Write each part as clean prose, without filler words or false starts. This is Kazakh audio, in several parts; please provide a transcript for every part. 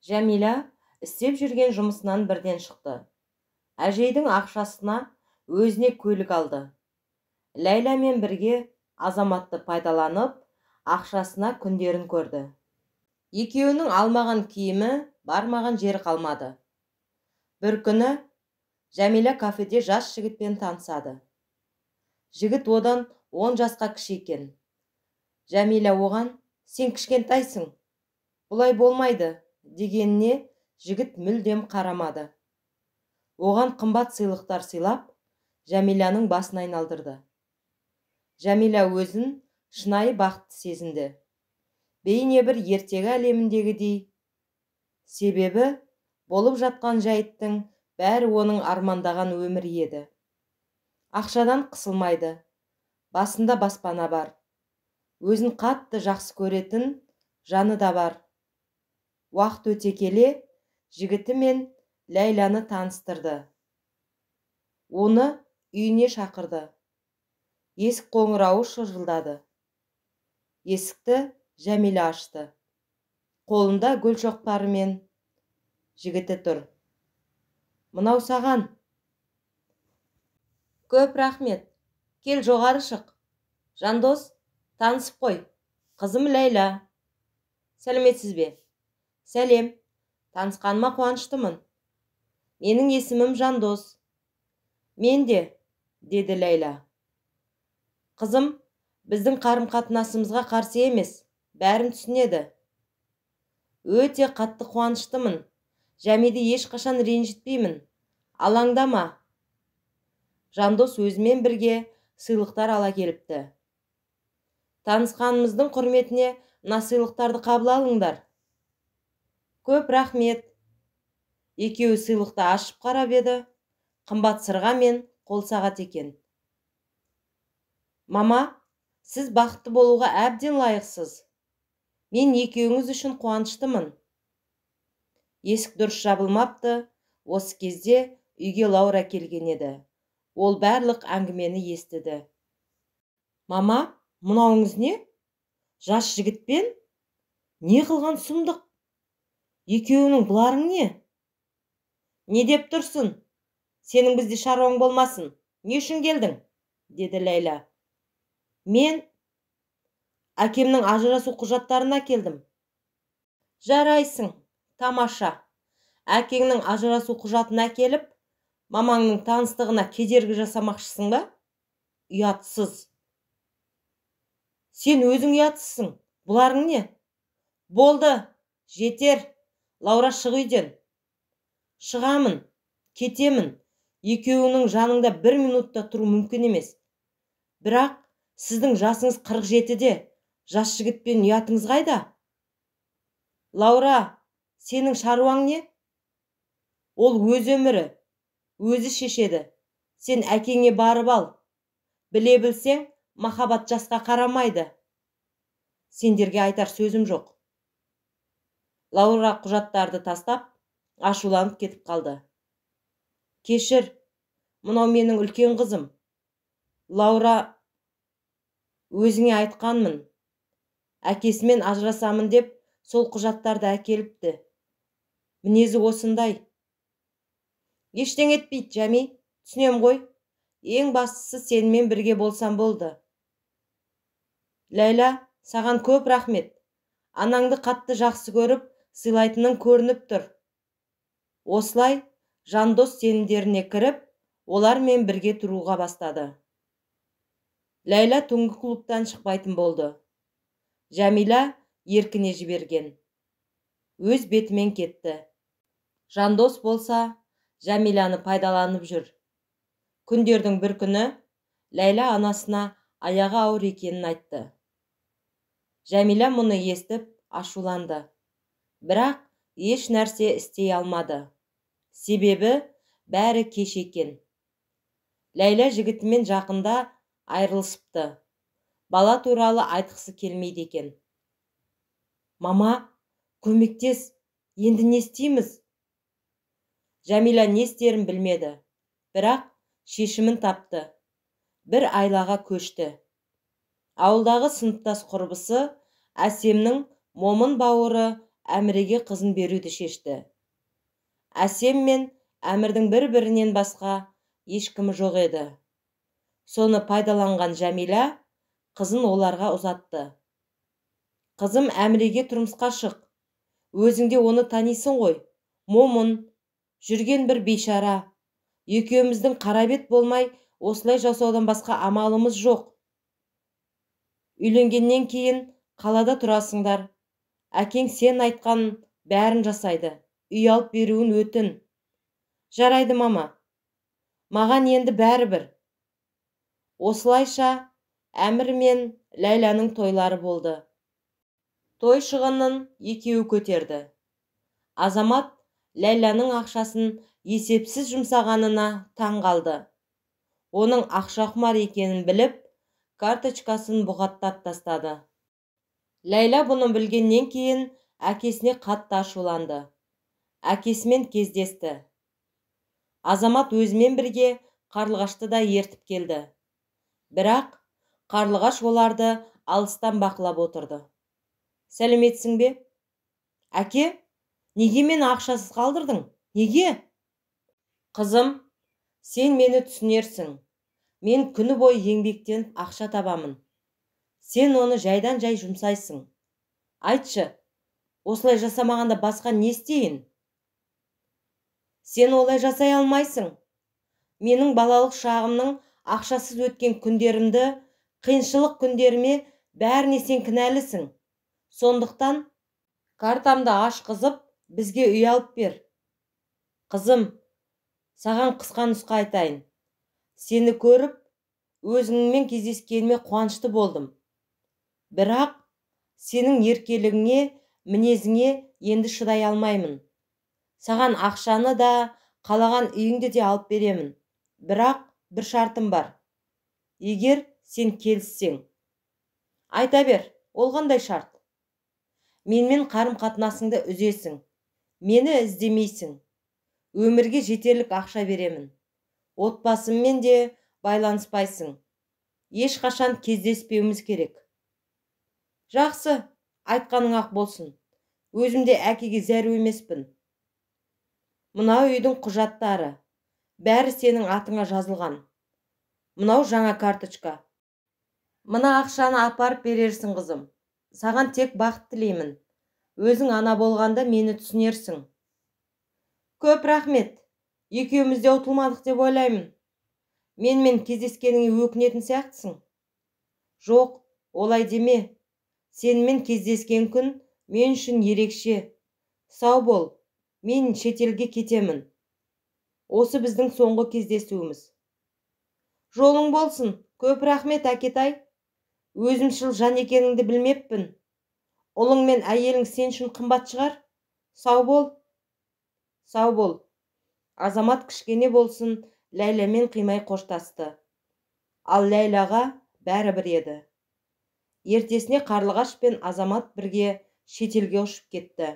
Жәмила істеп жүрген жұмысынан бірден шықты. Әжейдің ақшасына өзіне көлік алды. Ләйламен бірге Азаматты пайдаланып, ақшасына күндерін көрді. Екеуінің алмаған киімі, бармаған жері қалмады. Бір күні Жәмила кафеде жас жігітпен танысады. Жігіт одан 10 жасқа кіші екен. Жәмила оған: "Сен кішкентайсың, бұлай болмайды" дегеніне жігіт мүлдем қарамады. Оған қымбат сыйлықтар сыйлап, Жәмиланың басын айналдырды. Жәмила өзін шынайы бақытты сезінді. Бейне бір ертегі әлеміндегідей. Себебі болып жатқан жайттың бәрі оның армандаған өмірі еді. Ақшадан қысылмайды. Басында баспана бар. Өзін қатты жақсы көретін жаны да бар. Уақыт өте келе, жігіті мен Ләйланы таныстырды. Оны үйіне шақырды. Есік қоңырауы шылдырлады. Есікті Жәмила ашты. Қолында гүл шоқтарымен. Жігіті тұр. "Мынау саған." "Көп рахмет. Кел, жоғары шық. Жандос, танысып қой. Қызым Ләйла." "Сәлеметсіз бе?" "Сәлем. Танысқаныма қуаныштымын. Менің есімім Жандос." "Мен де", деді Ләйла. "Қызым, біздің қарым-қатынасымызға қарсы емес, бәрін түсінеді." "Өте қатты қуаныштымын. Жәмиді ешқашан ренжітпеймін. Алаңдама." Жандос өзімен бірге сыйлықтар ала келіпті. "Танысқанымыздың құрметіне мына сыйлықтарды қабыл алыңдар." "Көп рахмет." Екеуі сыйлықты ашып қарап еді. Қымбат сырға мен қолсағат екен. "Мама, сіз бақытты болуға әбден лайықсыз. Мен екеуіңіз үшін қуаныштымын." Есік дұрыс жабылмапты. Осы кезде үйге Лаура келген еді. Ол барлық әңгімені естіді. "Мама, мынауыңыз не? Жас жігітпен? Не қылған сұмдық? Екеуінің бұларың не?" "Не деп тұрсың? Сенің бізде шаруаң болмасын. Не үшін келдің?" деді Ләйла. "Мен әкемнің ажырасу құжаттарын әкелдім." "Жарайсың, тамаша. Әкеңнің ажырасу құжатын әкеліп, мамаңның таныстығына кедергі жасамақшысың ба? Ұятсыз." "Сен өзің ұятсызсың. Бұларың не?" "Болды, жетер. Лаура, шық үйден." "Шығамын, кетемін. Екеуінің жаныңда 1 минутта тұру мүмкін емес. Бірақ сіздің жасыңыз 47-де. Жас жігітпен ұятыңыз қайда?" "Лаура, сенің шаруаң не? Ол өз өмірі, өзі шешеді. Сен әкеңе барып ал. Біле білсең, махаббат жасқа қарамайды. Сендерге айтар сөзім жоқ." Лаура құжаттарды тастап, ашуланып кетіп қалды. "Кешір, мынау менің үлкен қызым. Лаура, өзіңе айтқанмын. Әкесімен ажырасамын деп, сол құжаттарды әкеліпті. Мінезі осындай." "Ештеңе етпейді, Жәми. Түсінем ғой. Ең бастысы сенімен бірге болсам болды." "Ләйла, саған көп рахмет. Анаңды қатты жақсы көріп, сыйлайтының көрініп тұр." Осылай Жандос сенімдеріне кіріп, олармен бірге тұруға бастады. Ләйла түнгі клубтан шықпайтын болды. Жәмила еркіне жіберген. Өз бетімен кетті. Жандос болса, Жәмиланы пайдаланып жүр. Күндердің бір күні Ләйла анасына аяғы ауыр екенін айтты. Жәмила мұны естіп ашуланды. Бірақ еш нәрсе істей алмады. Себебі бәрі кеш екен. Ләйла жігітімен жақында айырылысыпты. Бала туралы айтқысы келмейді екен. "Мама, көмектес. Енді не істейміз?" Жәмила не істерін білмеді. Бірақ шешімін тапты. Бір айлаға көшті. Ауылдағы сыныптас құрбысы Әсемнің момын бауыры әміреге қызын беруді шешті. Әсем мен әмірдің бір-бірінен басқа ешкімі жоқ еді. Соны пайдаланған Жәмила қызын оларға ұзатты. Қызым, әміреге тұрмысқа шық. Өзіңде оны танисың ғой. Момын, жүрген бір бейшара. Екеуміздің қарабет болмай, осылай жасаудан басқа амалымыз жоқ. Үйленгеннен кейін қалада тұрасыңдар. Әкең сен айтқан бәрін жасайды. Үй алып беруін өтін. Жарайды, мама. Маған енді бәрібір. Осылайша Әмір мен Ләйланың тойлары болды. Той шығынын екеуі көтерді. Азамат Ләйланың ақшасын есепсіз жұмсағанына таң қалды. Оның ақшақұмар екенін біліп, карточкасын бұғаттап тастады. Ләйла бұны білгеннен кейін әкесіне қатты ашуланды. Әкесімен кездесті. Азамат өзімен бірге Қарлығашты да ертіп келді. Бірақ Қарлығаш оларды алыстан бақылап отырды. Сәлеметсің бе? Әке, неге мені ақшасыз қалдырдың? Неге? Қызым, сен мені түсінерсің. Мен күні бойы еңбектен ақша табамын. Сен оны жайдан жай жұмсайсың. Айтшы, осылай жасамағанда басқа не істейін? Сен олай жасай алмайсың. Менің балалық шағымның ақшасыз өткен күндерімді, қиыншылық күндеріме бәріне сен кінәлісің. Сондықтан картамды ашқызып, бізге үй алып бер. Қызым, саған қысқа нұсқа айтайын. Сені көріп, өзіңмен кездескеніме қуанышты болдым. Бірақ сенің еркелігіңе, мінезіңе енді шыдай алмаймын. Саған ақшаны да, қалаған үйіңді де алып беремін. Бірақ бір шартым бар. Егер сен келіссең. Айта бер, ол қандай шарт? Менімен қарым-қатынасыңды үзесің. Мені іздемейсің. Өмірге жетерлік ақша беремін. Отбасыммен де байланыспайсың. Ешқашан кездеспеуіміз керек. Жақсы, айтқаның ақ болсын. Өзімде әкеге зәру емеспін. Мынау үйдің құжаттары. Бәрі сенің атыңа жазылған. Мынау жаңа карточка. Мына ақшаны апарып берерсің, қызым. Саған тек бақыт тілеймін. Өзің ана болғанда мені түсінерсің. Көп рахмет. Екеуміз де ұтылмадық деп ойлаймын. Менімен кездескеніңе өкінетін сияқтысың. Жоқ, олай деме. Сенімен кездескен күн мен үшін ерекше. Сау бол. Мен шетелге кетемін. Осы біздің соңғы кездесуіміз. Жолың болсын. Көп рахмет, әкетай. Өзімшіл жан екеніңді білмеппін. Ұлың мен әйелің сен үшін қымбат шығар. Сау бол. Сау бол. Азамат кішкене болсын Ләйламен қимай қоштасты. Ал Ләйлаға бәрібір еді. Ертесіне Қарлығаш пен Азамат бірге шетелге ұшып кетті.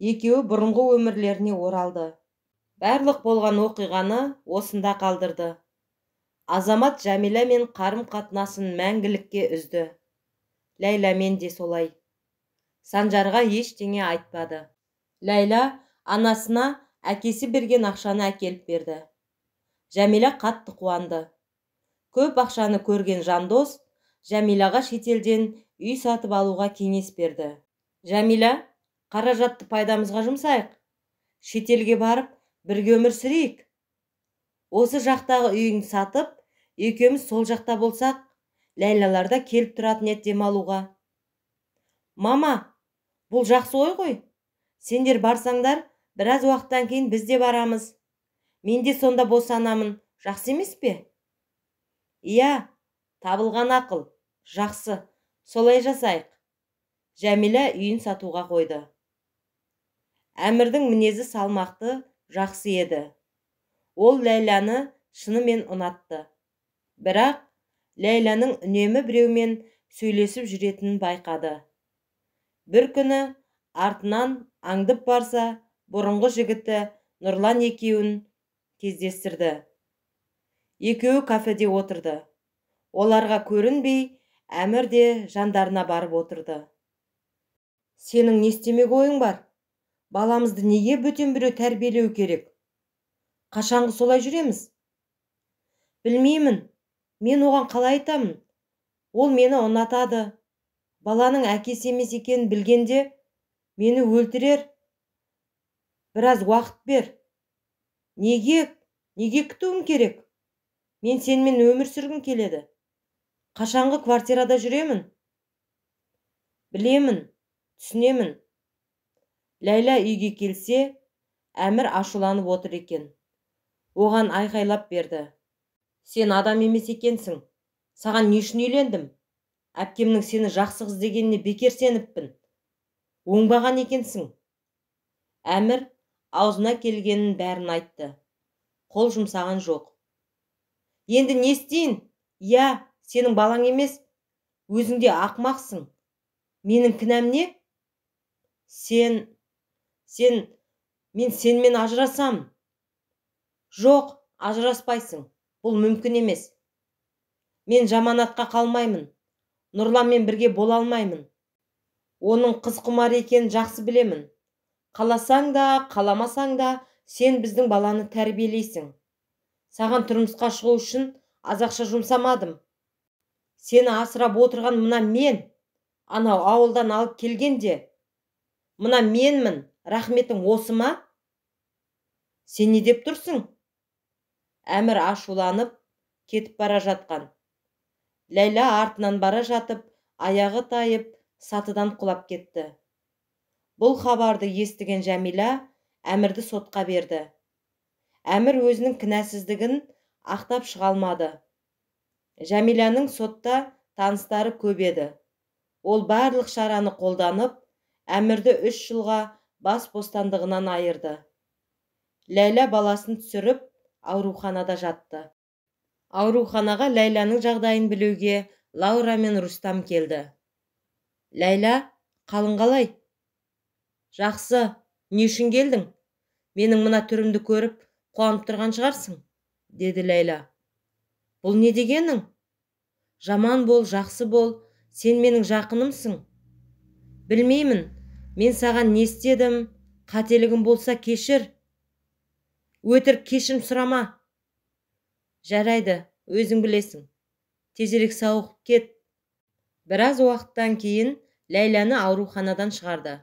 Екеуі бұрынғы өмірлеріне оралды. Барлық болған оқиғаны осында қалдырды. Азамат Жәмила мен қарым-қатынасын мәңгілікке үзді. Ләйламен де солай. Санжарға ештеңе айтпады. Ләйла анасына әкесі берген ақшаны әкеліп берді. Жәмила қатты қуанды. Көп ақшаны көрген Жандос Жәмилаға шетелден үй сатып алуға кеңес берді. Жәмила, қаражатты пайдамызға жұмсайық. Шетелге барып, бірге өмір сүрейік. Осы жақтағы үйіңді сатып, екеуміз сол жақта болсақ, Ләйлаларда келіп тұратын еді демалуға. Мама, бұл жақсы ой ғой. Сендер барсаңдар, біраз уақыттан кейін біз де барамыз. Мен де сонда босанамын. Жақсы емес пе? Иә, табылған ақыл. Жақсы, солай жасайық. Жәмила үйін сатуға қойды. Әмірдің мінезі салмақты, жақсы еді. Ол Ләйланы шынымен ұнатты. Бірақ Ләйланың үнемі біреумен сөйлесіп жүретінін байқады. Бір күні артынан аңдып барса, бұрынғы жігіті Нұрлан екеуін кездестірді. Екеуі кафеде отырды. Оларға көрінбей, Әмір де жандарына барып отырды. Сенің не істемек ойың бар? Баламызды неге бөтен біреу тәрбиелеу керек? Қашанғы солай жүреміз? Білмеймін. Мен оған қалай айтамын? Ол мені ұнатады. Баланың әкесі емес екенін білгенде мені өлтірер. Біраз уақыт бер. Неге күтуім керек? Мен сенімен өмір сүргім келеді. Қашанғы квартирада жүремін? Білемін, түсінемін. Ләйла үйге келсе, Әмір ашуланып отыр екен. Оған айқайлап берді. Сен адам емес екенсің. Саған не үшін үйлендім? Әпкемнің сені жақсы қыз дегеніне бекер сеніппін. Оңбаған екенсің. Әмір аузына келгенін бәрін айтты. Қол жұмсаған жоқ. Енді не істейін? Я, сенің балаң емес. Өзің де ақымақсың. Менің кінәм не? Мен сенімен ажырасам. Жоқ, ажыраспайсың. Бұл мүмкін емес. Мен жаманатқа қалмаймын. Нұрланмен бірге бола алмаймын. Оның қыз құмар екенін жақсы білемін. Қаласаң да, қаламасаң да, сен біздің баланы тәрбиелейсің. Саған тұрмысқа шығу үшін аз ақша жұмсамадым. Сені асырап отырған мына мен, анау ауылдан алып келгенде, мына менмін, рахметің осы ма? Сен не деп тұрсың? Әмір ашуланып, кетіп бара жатқан. Ләйла артынан бара жатып, аяғы тайып, сатыдан құлап кетті. Бұл хабарды естіген Жәмила Әмірді сотқа берді. Әмір өзінің кінәсіздігін ақтап шыға алмады. Жәмиланың сотта таныстары көп еді. Ол барлық шараны қолданып, Әмірді 3 жылға бас бостандығынан айырды. Ләйла баласын түсіріп, ауруханада жатты. Ауруханаға Ләйланың жағдайын білуге Лаура мен Рустам келді. Ләйла, қалың қалай? Жақсы, не үшін келдің? Менің мына түрімді көріп, қуанып тұрған шығарсың, деді Ләйла. Бұл не дегенің? Жаман бол, жақсы бол, сен менің жақынымсың. Білмеймін, мен саған не істедім, қателігім болса кешір. Өтірік кешірім сұрама. Жарайды, өзің білесің. Тезірек сауығып кет. Біраз уақыттан кейін Ләйланы ауруханадан шығарды.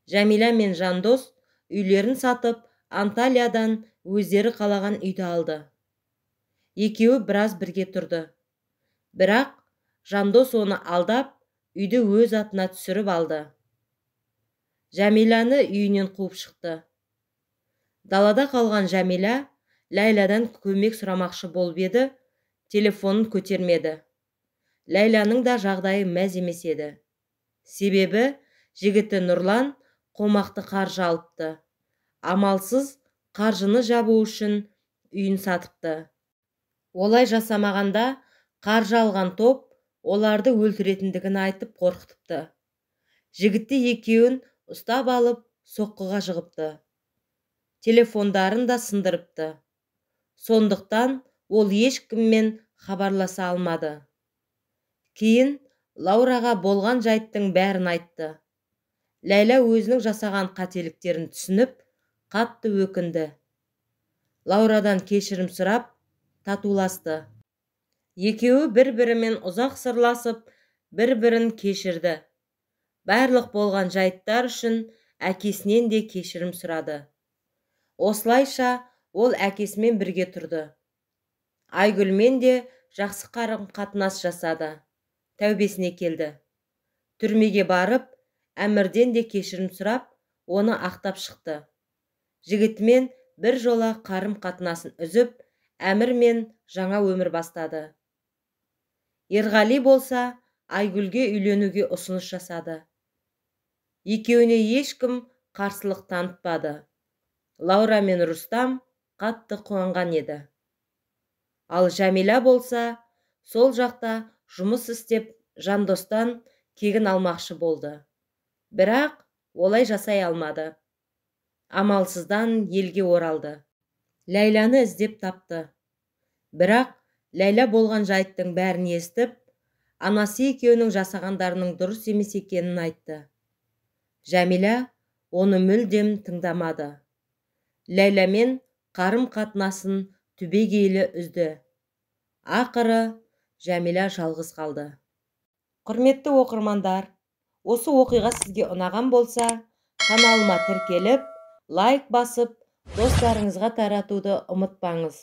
Жәмила мен Жандос үйлерін сатып, Анталиядан өздері қалаған үйді алды. Екеуі біраз бірге тұрды. Бірақ Жандос оны алдап, үйді өз атына түсіріп алды. Жәмиланы үйінен қуып шықты. Далада қалған Жәмила Ләйладан көмек сұрамақшы болып еді, телефонын көтермеді. Ләйланың да жағдайы мәз емес еді. Себебі жігіті Нұрлан қомақты қаржы алыпты. Амалсыз қаржыны жабу үшін үйін сатыпты. Олай жасамағанда қаржы алған топ оларды өлтіретіндігін айтып қорқытыпты. Жігітті екеуін ұстап алып соққыға жығыпты. Телефондарын да сындырыпты. Сондықтан ол ешкіммен хабарласа алмады. Кейін Лаураға болған жайттың бәрін айтты. Ләйла өзінің жасаған қателіктерін түсініп, қатты өкінді. Лаурадан кешірім сұрап, татуласты. Екеуі бір-бірімен ұзақ сырласып, бір-бірін кешірді. Барлық болған жайттар үшін әкесінен де кешірім сұрады. Осылайша ол әкесімен бірге тұрды. Айгүлмен де жақсы қарым-қатынас жасады. Тәубесіне келді. Түрмеге барып, Әмірден де кешірім сұрап, оны ақтап шықты. Жігітімен бір жола қарым-қатынасын үзіп, Әмірмен жаңа өмір бастады. Ерғали болса, Айгүлге үйленуге ұсыныс жасады. Екеуіне ешкім қарсылық танытпады. Лаура мен Рустам қатты қуанған еді. Ал Жәмила болса, сол жақта жұмыс істеп, Жандостан кегін алмақшы болды. Бірақ олай жасай алмады. Амалсыздан елге оралды. Ләйланы іздеп тапты. Бірақ Ләйла болған жайттың бәрін естіп, анасы екеуінің жасағандарының дұрыс емес екенін айтты. Жәмила оны мүлдем тыңдамады. Ләйламен қарым-қатынасын түбегейлі үзді. Ақыры Жәмила жалғыз қалды. Құрметті оқырмандар, осы оқиға сізге ұнаған болса, каналыма тіркеліп, лайк басып, достарыңызға таратуды ұмытпаңыз.